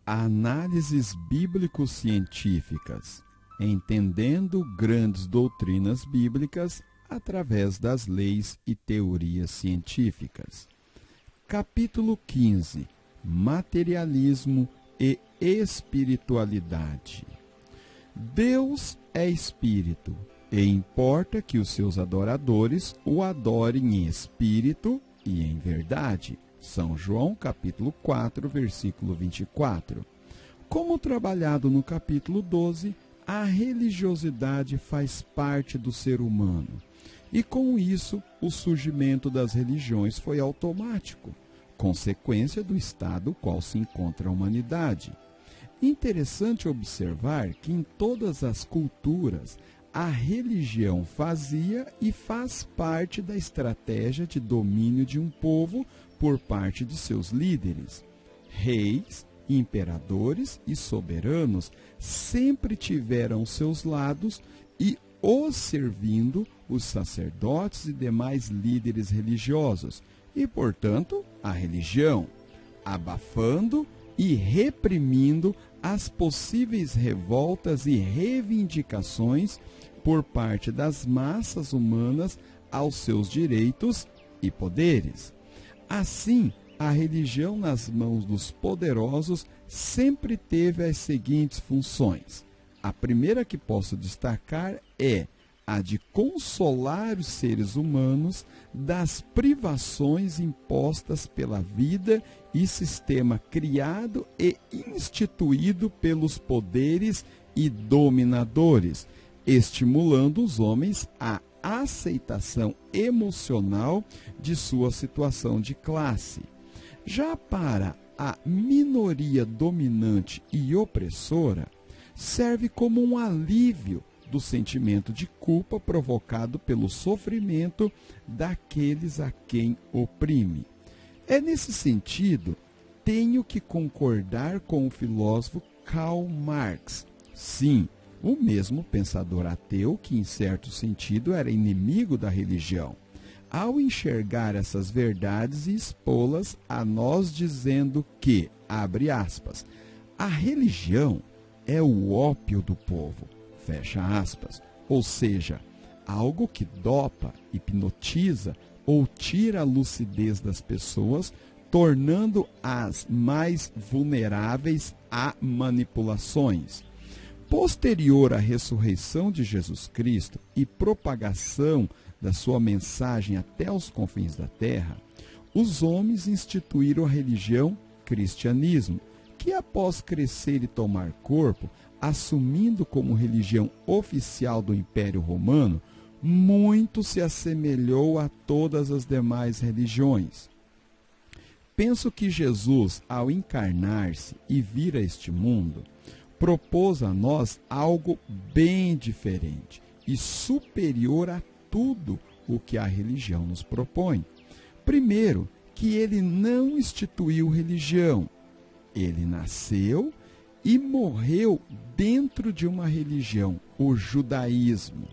Análises bíblico-científicas, entendendo grandes doutrinas bíblicas através das leis e teorias científicas. Capítulo 15. Materialismo e espiritualidade. Deus é espírito, e importa que os seus adoradores o adorem em espírito e em verdade. São João, capítulo 4, versículo 24. Como trabalhado no capítulo 12, a religiosidade faz parte do ser humano. E com isso, o surgimento das religiões foi automático, consequência do estado no qual se encontra a humanidade. Interessante observar que em todas as culturas, a religião fazia e faz parte da estratégia de domínio de um povo por parte de seus líderes. Reis, imperadores e soberanos sempre tiveram seus lados e os servindo os sacerdotes e demais líderes religiosos, e, portanto, a religião, abafando e reprimindo as possíveis revoltas e reivindicações por parte das massas humanas aos seus direitos e poderes. Assim, a religião nas mãos dos poderosos sempre teve as seguintes funções. A primeira que posso destacar é a de consolar os seres humanos das privações impostas pela vida e sistema criado e instituído pelos poderes e dominadores, estimulando os homens à aceitação emocional de sua situação de classe. Já para a minoria dominante e opressora, serve como um alívio do sentimento de culpa provocado pelo sofrimento daqueles a quem oprime. É nesse sentido, tenho que concordar com o filósofo Karl Marx. Sim, o mesmo pensador ateu que, em certo sentido, era inimigo da religião, ao enxergar essas verdades e expô-las a nós, dizendo que, abre aspas, a religião é o ópio do povo, fecha aspas, ou seja, algo que dopa, hipnotiza ou tira a lucidez das pessoas, tornando-as mais vulneráveis a manipulações. Posterior à ressurreição de Jesus Cristo e propagação da sua mensagem até os confins da terra, os homens instituíram a religião cristianismo, que após crescer e tomar corpo, assumindo como religião oficial do Império Romano, muito se assemelhou a todas as demais religiões. Penso que Jesus, ao encarnar-se e vir a este mundo, propôs a nós algo bem diferente e superior a tudo o que a religião nos propõe. Primeiro, que ele não instituiu religião. Ele nasceu e morreu dentro de uma religião, o judaísmo.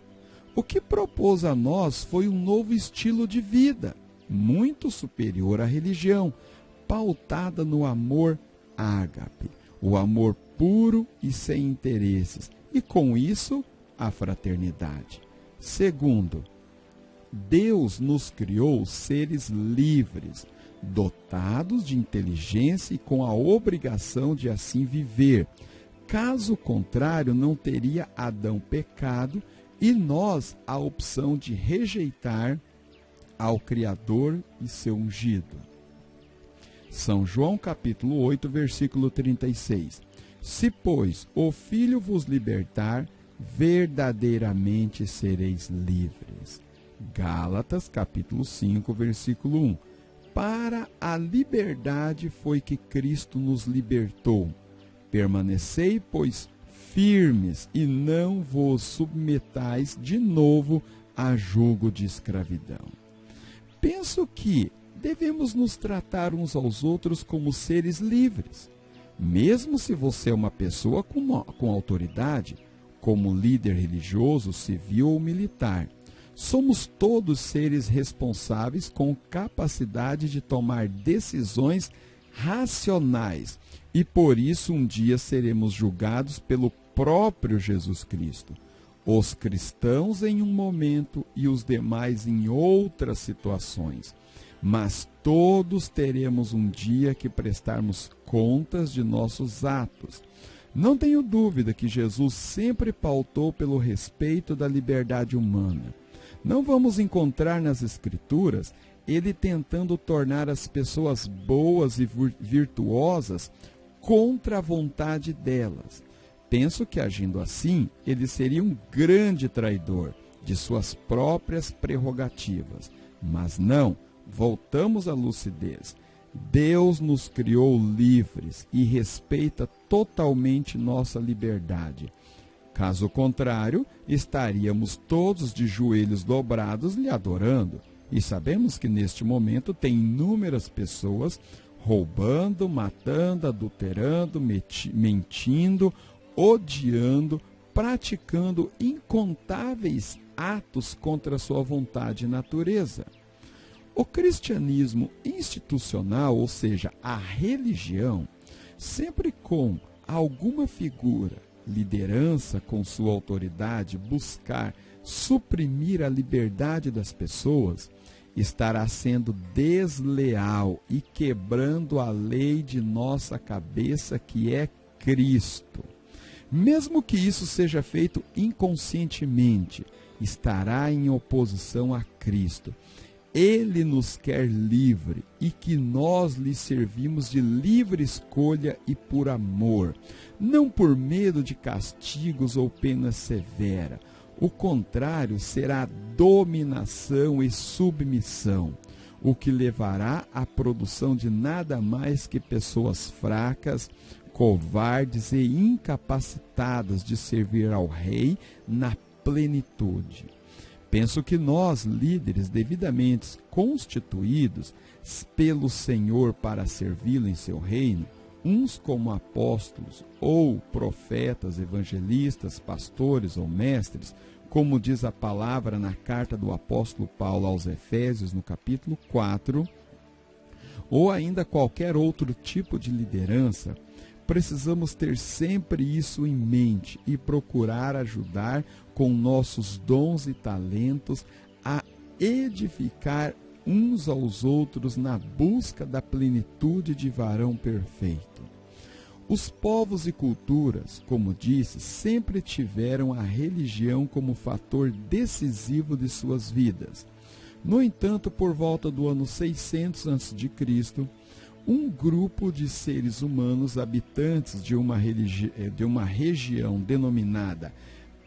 O que propôs a nós foi um novo estilo de vida, muito superior à religião, pautada no amor ágape, o amor puro e sem interesses, e com isso, a fraternidade. Segundo, Deus nos criou seres livres, dotados de inteligência e com a obrigação de assim viver. Caso contrário, não teria Adão pecado e nós a opção de rejeitar ao Criador e seu ungido. São João capítulo 8, versículo 36. Se, pois, o Filho vos libertar, verdadeiramente sereis livres. Gálatas capítulo 5, versículo 1. Para a liberdade foi que Cristo nos libertou. Permanecei, pois, firmes e não vos submetais de novo a jugo de escravidão. Penso que devemos nos tratar uns aos outros como seres livres. Mesmo se você é uma pessoa com autoridade, como líder religioso, civil ou militar, somos todos seres responsáveis com capacidade de tomar decisões racionais, e por isso um dia seremos julgados pelo próprio Jesus Cristo. Os cristãos em um momento e os demais em outras situações. Mas todos teremos um dia que prestarmos contas de nossos atos. Não tenho dúvida que Jesus sempre pautou pelo respeito da liberdade humana. Não vamos encontrar nas Escrituras ele tentando tornar as pessoas boas e virtuosas contra a vontade delas. Penso que, agindo assim, ele seria um grande traidor de suas próprias prerrogativas. Mas não, voltamos à lucidez. Deus nos criou livres e respeita totalmente nossa liberdade. Caso contrário, estaríamos todos de joelhos dobrados lhe adorando. E sabemos que neste momento tem inúmeras pessoas roubando, matando, adulterando, mentindo, odiando, praticando incontáveis atos contra a sua vontade e natureza. O cristianismo institucional, ou seja, a religião, sempre com alguma figura, liderança com sua autoridade, buscar suprimir a liberdade das pessoas, estará sendo desleal e quebrando a lei de nossa cabeça, que é Cristo. Mesmo que isso seja feito inconscientemente, estará em oposição a Cristo. Ele nos quer livre e que nós lhe servimos de livre escolha e por amor, não por medo de castigos ou pena severa. O contrário será dominação e submissão, o que levará à produção de nada mais que pessoas fracas, covardes e incapacitadas de servir ao Rei na plenitude. Penso que nós, líderes devidamente constituídos pelo Senhor para servi-lo em seu reino, uns como apóstolos ou profetas, evangelistas, pastores ou mestres, como diz a palavra na carta do apóstolo Paulo aos Efésios, no capítulo 4, ou ainda qualquer outro tipo de liderança, precisamos ter sempre isso em mente e procurar ajudar com nossos dons e talentos a edificar uns aos outros na busca da plenitude de varão perfeito. Os povos e culturas, como disse, sempre tiveram a religião como fator decisivo de suas vidas. No entanto, por volta do ano 600 a.C., um grupo de seres humanos habitantes de uma região denominada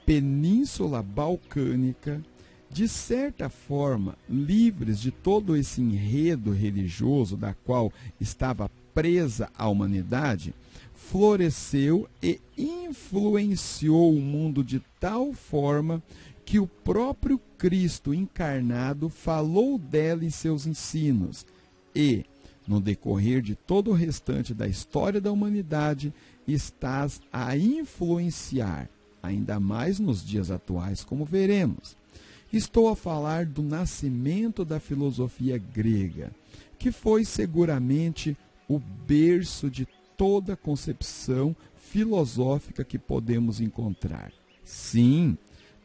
Península Balcânica, de certa forma livres de todo esse enredo religioso da qual estava presa a humanidade, floresceu e influenciou o mundo de tal forma que o próprio Cristo encarnado falou dela em seus ensinos e, no decorrer de todo o restante da história da humanidade, estás a influenciar, ainda mais nos dias atuais, como veremos. Estou a falar do nascimento da filosofia grega, que foi seguramente o berço de toda a concepção filosófica que podemos encontrar. Sim,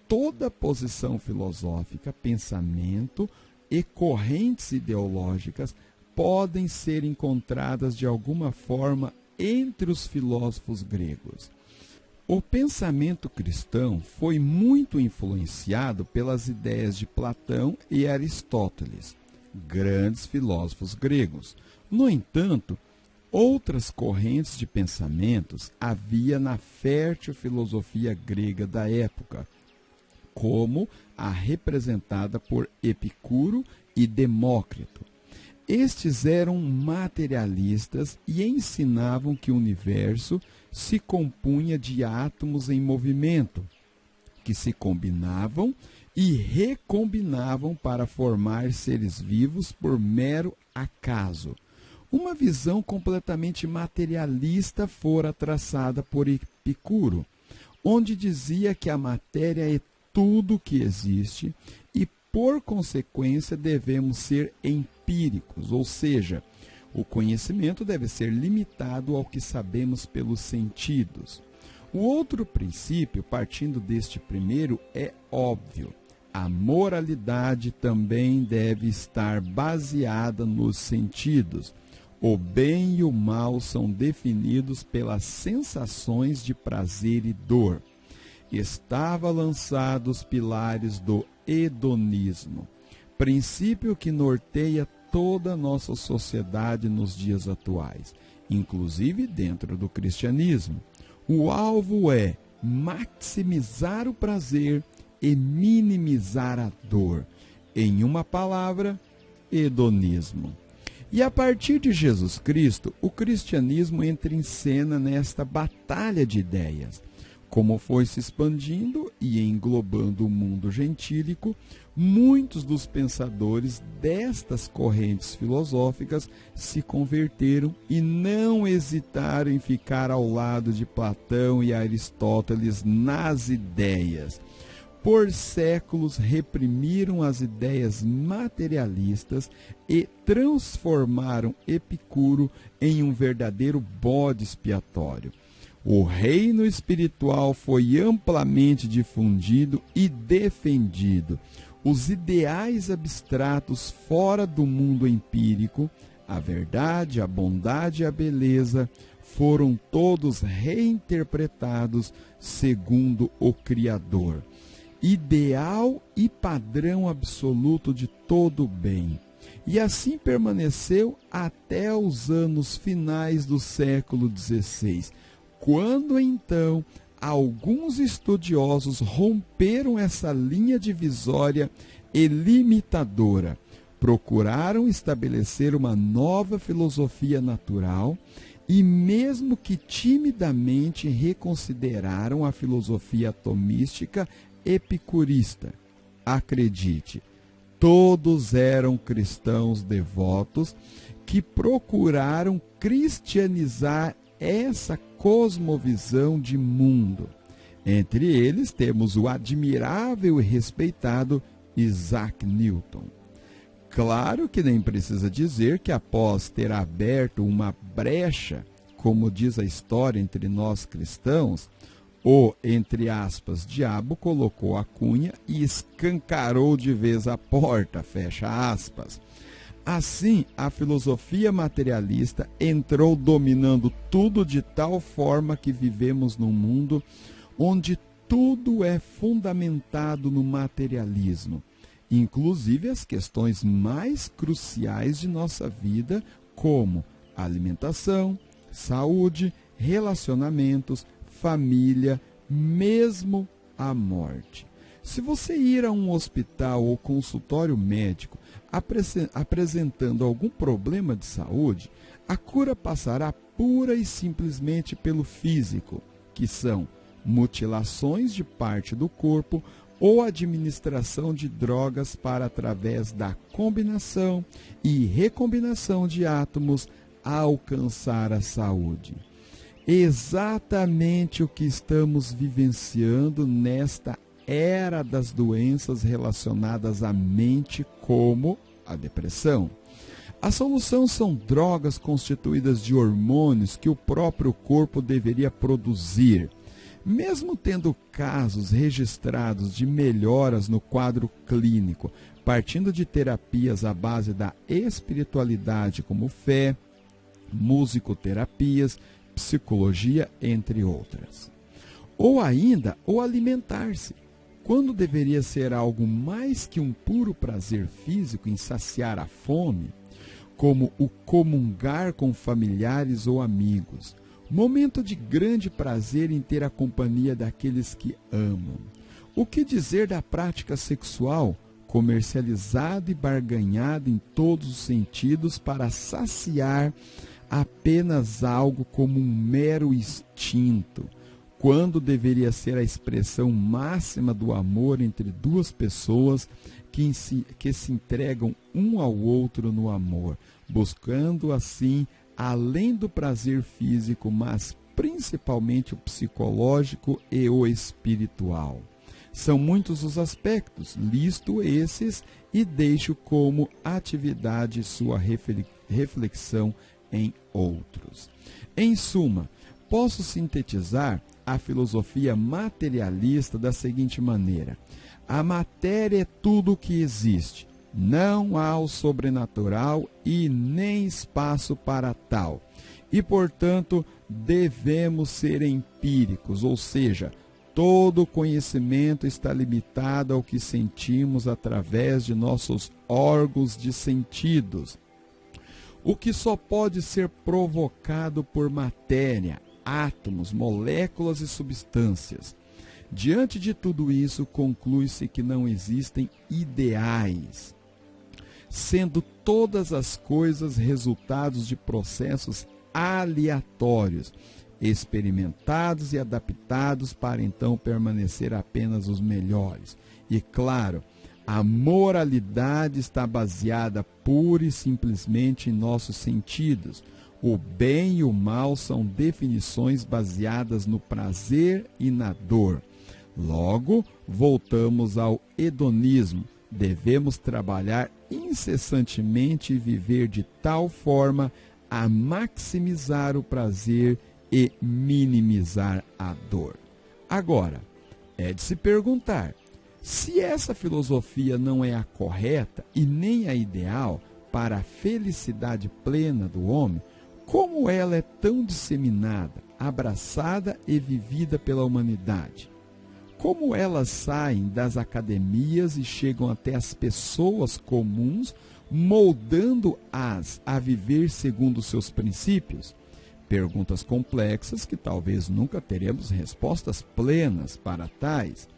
toda posição filosófica, pensamento e correntes ideológicas podem ser encontradas de alguma forma entre os filósofos gregos. O pensamento cristão foi muito influenciado pelas ideias de Platão e Aristóteles, grandes filósofos gregos. No entanto, outras correntes de pensamentos havia na fértil filosofia grega da época, como a representada por Epicuro e Demócrito. Estes eram materialistas e ensinavam que o universo se compunha de átomos em movimento, que se combinavam e recombinavam para formar seres vivos por mero acaso. Uma visão completamente materialista fora traçada por Epicuro, onde dizia que a matéria é tudo que existe e, por consequência, devemos ser empíricos, ou seja, O conhecimento deve ser limitado ao que sabemos pelos sentidos. O outro princípio, partindo deste primeiro, é óbvio. A moralidade também deve estar baseada nos sentidos. O bem e o mal são definidos pelas sensações de prazer e dor. Estava lançado os pilares do hedonismo, princípio que norteia toda a nossa sociedade nos dias atuais, inclusive dentro do cristianismo. O alvo é maximizar o prazer e minimizar a dor. Em uma palavra, hedonismo. E a partir de Jesus Cristo, o cristianismo entra em cena nesta batalha de ideias. Como foi se expandindo e englobando o mundo gentílico, muitos dos pensadores destas correntes filosóficas se converteram e não hesitaram em ficar ao lado de Platão e Aristóteles nas ideias. Por séculos reprimiram as ideias materialistas e transformaram Epicuro em um verdadeiro bode expiatório. O reino espiritual foi amplamente difundido e defendido. Os ideais abstratos fora do mundo empírico, a verdade, a bondade e a beleza, foram todos reinterpretados segundo o Criador. Ideal e padrão absoluto de todo o bem. E assim permaneceu até os anos finais do século XVI, quando então alguns estudiosos romperam essa linha divisória e limitadora, procuraram estabelecer uma nova filosofia natural e, mesmo que timidamente, reconsideraram a filosofia atomística epicurista. Acredite, todos eram cristãos devotos que procuraram cristianizar essa cosmovisão de mundo. Entre eles temos o admirável e respeitado Isaac Newton. Claro que nem precisa dizer que após ter aberto uma brecha, como diz a história entre nós cristãos, o, entre aspas, diabo colocou a cunha e escancarou de vez a porta, fecha aspas. Assim, a filosofia materialista entrou dominando tudo de tal forma que vivemos num mundo onde tudo é fundamentado no materialismo, inclusive as questões mais cruciais de nossa vida, como alimentação, saúde, relacionamentos, família, mesmo a morte. Se você ir a um hospital ou consultório médico apresentando algum problema de saúde, a cura passará pura e simplesmente pelo físico, que são mutilações de parte do corpo ou administração de drogas para, através da combinação e recombinação de átomos, alcançar a saúde. Exatamente o que estamos vivenciando nesta era das doenças relacionadas à mente, como a depressão. A solução são drogas constituídas de hormônios que o próprio corpo deveria produzir. Mesmo tendo casos registrados de melhoras no quadro clínico, partindo de terapias à base da espiritualidade como fé, musicoterapias, psicologia, entre outras. Ou ainda, o alimentar-se, quando deveria ser algo mais que um puro prazer físico em saciar a fome, como o comungar com familiares ou amigos, momento de grande prazer em ter a companhia daqueles que amam. O que dizer da prática sexual, comercializada e barganhada em todos os sentidos para saciar apenas algo como um mero instinto, quando deveria ser a expressão máxima do amor entre duas pessoas que se entregam um ao outro no amor, buscando assim, além do prazer físico, mas principalmente o psicológico e o espiritual. São muitos os aspectos, listo esses e deixo como atividade sua reflexão em outros. Em suma, posso sintetizar a filosofia materialista da seguinte maneira: a matéria é tudo o que existe, não há o sobrenatural e nem espaço para tal. E, portanto, devemos ser empíricos, ou seja, todo conhecimento está limitado ao que sentimos através de nossos órgãos de sentidos, o que só pode ser provocado por matéria, átomos, moléculas e substâncias. Diante de tudo isso, conclui-se que não existem ideais, sendo todas as coisas resultados de processos aleatórios, experimentados e adaptados para então permanecer apenas os melhores. E claro, a moralidade está baseada pura e simplesmente em nossos sentidos. O bem e o mal são definições baseadas no prazer e na dor. Logo, voltamos ao hedonismo. Devemos trabalhar incessantemente e viver de tal forma a maximizar o prazer e minimizar a dor. Agora, é de se perguntar, se essa filosofia não é a correta e nem a ideal para a felicidade plena do homem, como ela é tão disseminada, abraçada e vivida pela humanidade? Como elas saem das academias e chegam até as pessoas comuns, moldando-as a viver segundo seus princípios? Perguntas complexas que talvez nunca teremos respostas plenas para tais.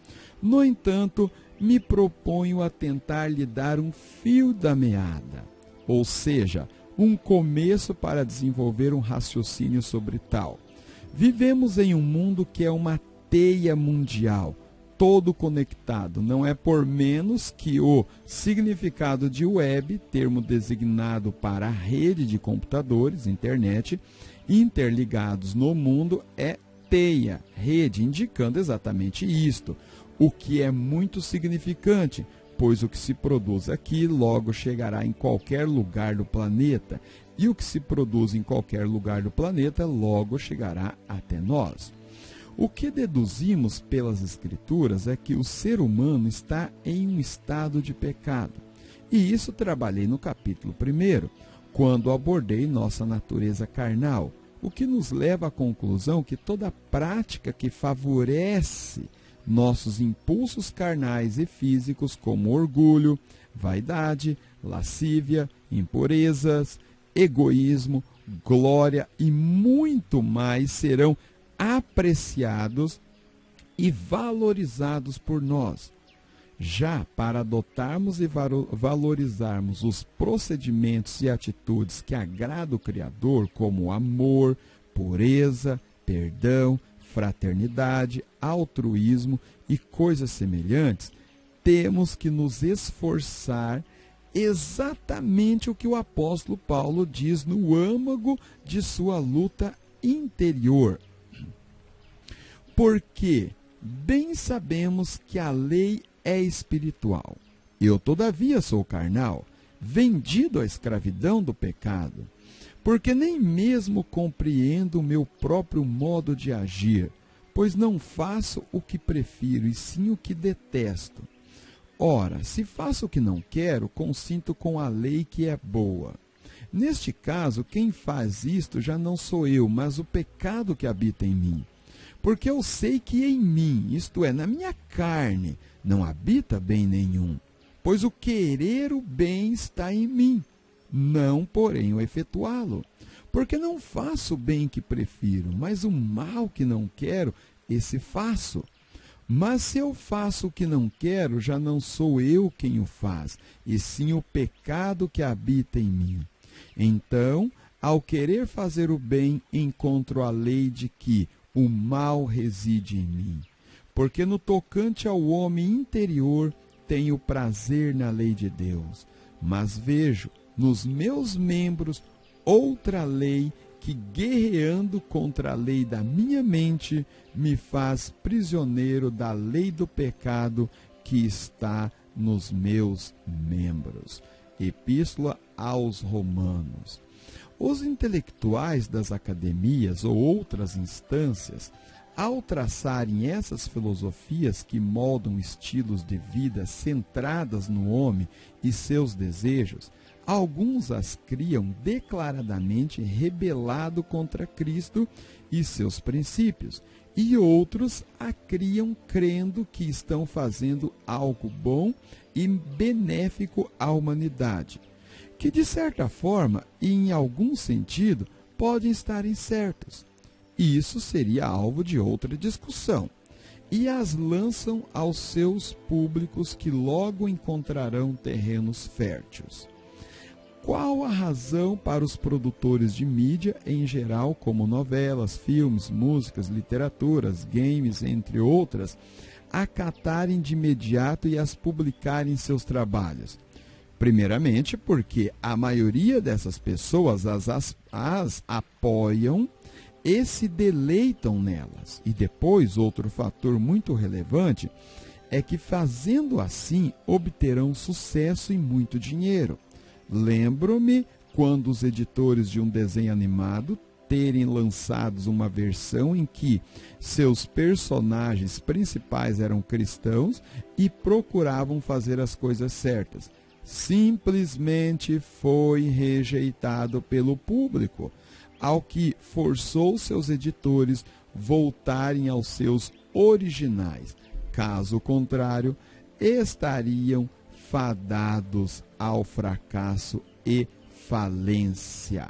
No entanto, me proponho a tentar lhe dar um fio da meada, ou seja, um começo para desenvolver um raciocínio sobre tal. Vivemos em um mundo que é uma teia mundial, todo conectado. Não é por menos que o significado de web, termo designado para a rede de computadores, internet, interligados no mundo, é teia, rede, indicando exatamente isto, o que é muito significante, pois o que se produz aqui logo chegará em qualquer lugar do planeta, e o que se produz em qualquer lugar do planeta logo chegará até nós. O que deduzimos pelas Escrituras é que o ser humano está em um estado de pecado. E isso trabalhei no capítulo 1, quando abordei nossa natureza carnal, o que nos leva à conclusão que toda prática que favorece nossos impulsos carnais e físicos, como orgulho, vaidade, lascívia, impurezas, egoísmo, glória e muito mais, serão apreciados e valorizados por nós. Já para adotarmos e valorizarmos os procedimentos e atitudes que agradam o Criador, como amor, pureza, perdão, fraternidade, altruísmo e coisas semelhantes, temos que nos esforçar exatamente o que o apóstolo Paulo diz no âmago de sua luta interior. Porque bem sabemos que a lei é espiritual. Eu, todavia, sou carnal, vendido à escravidão do pecado, porque nem mesmo compreendo o meu próprio modo de agir, pois não faço o que prefiro, e sim o que detesto. Ora, se faço o que não quero, consinto com a lei que é boa. Neste caso, quem faz isto já não sou eu, mas o pecado que habita em mim. Porque eu sei que em mim, isto é, na minha carne, não habita bem nenhum, pois o querer o bem está em mim, não, porém, o efetuá-lo. Porque não faço o bem que prefiro, mas o mal que não quero, esse faço. Mas se eu faço o que não quero, já não sou eu quem o faz, e sim o pecado que habita em mim. Então, ao querer fazer o bem, encontro a lei de que o mal reside em mim. Porque no tocante ao homem interior, tenho prazer na lei de Deus, mas vejo nos meus membros outra lei que, guerreando contra a lei da minha mente, me faz prisioneiro da lei do pecado que está nos meus membros. Epístola aos Romanos. Os intelectuais das academias ou outras instâncias, ao traçarem essas filosofias que moldam estilos de vida centradas no homem e seus desejos, alguns as criam declaradamente rebelado contra Cristo e seus princípios, e outros a criam crendo que estão fazendo algo bom e benéfico à humanidade, que de certa forma e em algum sentido podem estar certos. Isso seria alvo de outra discussão, e as lançam aos seus públicos que logo encontrarão terrenos férteis. Qual a razão para os produtores de mídia em geral, como novelas, filmes, músicas, literaturas, games, entre outras, acatarem de imediato e as publicarem em seus trabalhos? Primeiramente, porque a maioria dessas pessoas as apoiam e se deleitam nelas. E depois, outro fator muito relevante é que, fazendo assim, obterão sucesso e muito dinheiro. Lembro-me quando os editores de um desenho animado terem lançado uma versão em que seus personagens principais eram cristãos e procuravam fazer as coisas certas. Simplesmente foi rejeitado pelo público, ao que forçou seus editores voltarem aos seus originais. Caso contrário, estariam fadados ao fracasso e falência.